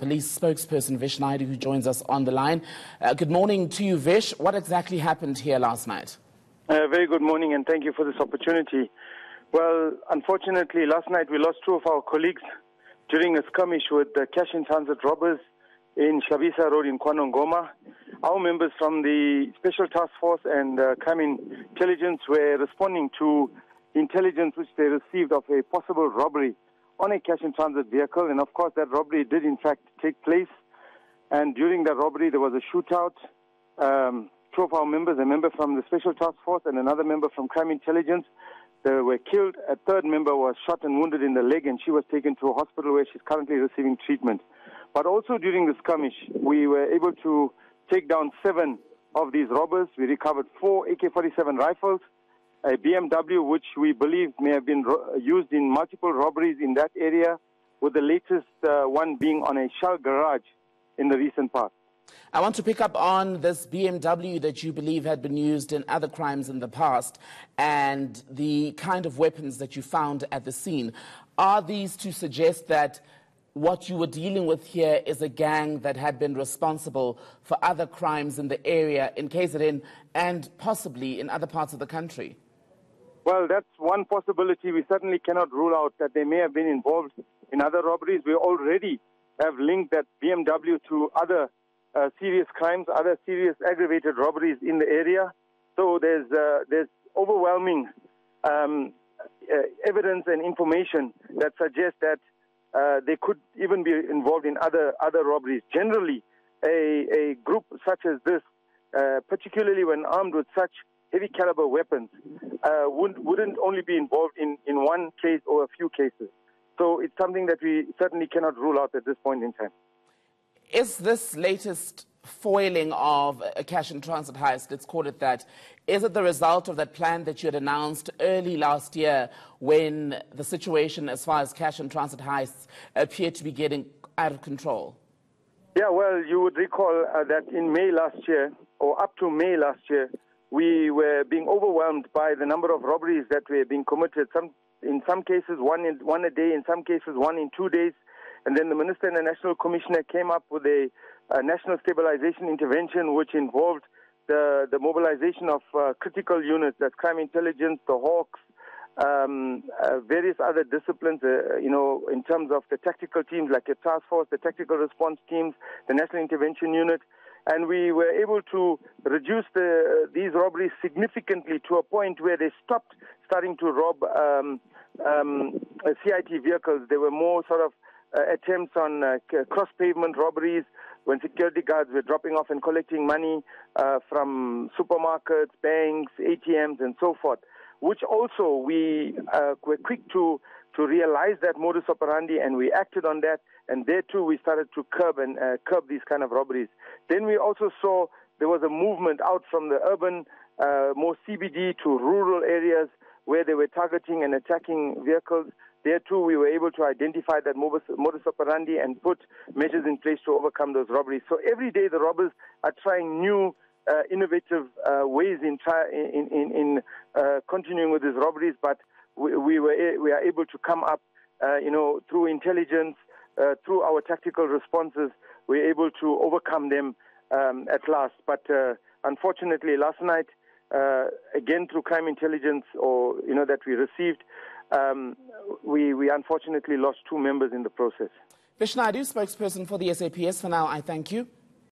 police spokesperson Vish Naidu, who joins us on the line. Good morning to you, Vish. What exactly happened here last night? Very good morning, and thank you for this opportunity. Well, unfortunately, last night we lost two of our colleagues during a skirmish with the cash-in-transit robbers in Shabisa Road in KwaNongoma. Our members from the Special Task Force and Crime Intelligence were responding to intelligence which they received of a possible robbery on a cash-in-transit vehicle. And, of course, that robbery did, in fact, take place. And during that robbery, there was a shootout. Two of our members, a member from the Special Task Force and another member from Crime Intelligence, they were killed. A third member was shot and wounded in the leg, and she was taken to a hospital where she's currently receiving treatment. But also during the skirmish, we were able to take down 7 of these robbers. We recovered 4 AK-47 rifles, a BMW, which we believe may have been used in multiple robberies in that area, with the latest one being on a Shell garage in the recent past. I want to pick up on this BMW that you believe had been used in other crimes in the past and the kind of weapons that you found at the scene. Are these to suggest that what you were dealing with here is a gang that had been responsible for other crimes in the area in KZN and possibly in other parts of the country? Well, that's one possibility. We certainly cannot rule out that they may have been involved in other robberies. We already have linked that BMW to other serious crimes, other serious aggravated robberies in the area. So there's overwhelming evidence and information that suggests that they could even be involved in other robberies. Generally, a group such as this, particularly when armed with such heavy caliber weapons, wouldn't only be involved in one case or a few cases. So it's something that we certainly cannot rule out at this point in time. Is this latest foiling of a cash-in-transit heist, let's call it that, is it the result of that plan that you had announced early last year when the situation as far as cash-in-transit heists appeared to be getting out of control? Yeah, well, you would recall that in May last year, or up to May last year, we were being overwhelmed by the number of robberies that were being committed. In some cases, one a day, in some cases, 1 in 2 days. And then the Minister and the National Commissioner came up with a national stabilization intervention which involved the mobilization of critical units, that's Crime Intelligence, the Hawks, various other disciplines, in terms of the tactical teams like the Task Force, the Tactical Response Teams, the National Intervention Unit. And we were able to reduce these robberies significantly to a point where they stopped starting to rob CIT vehicles. There were more sort of attempts on cross-pavement robberies when security guards were dropping off and collecting money from supermarkets, banks, ATMs, and so forth, which also we were quick to realize that modus operandi, and we acted on that, and there too we started to curb these kind of robberies. Then we also saw there was a movement out from the urban, more CBD to rural areas where they were targeting and attacking vehicles. There, too, we were able to identify that modus operandi and put measures in place to overcome those robberies. So every day the robbers are trying new, innovative ways in continuing with these robberies, but we are able to come up, through intelligence, through our tactical responses, we're able to overcome them at last. But unfortunately, last night, again through crime intelligence that we received, we unfortunately lost 2 members in the process. Vish Naidu, spokesperson for the SAPS. For now, I thank you.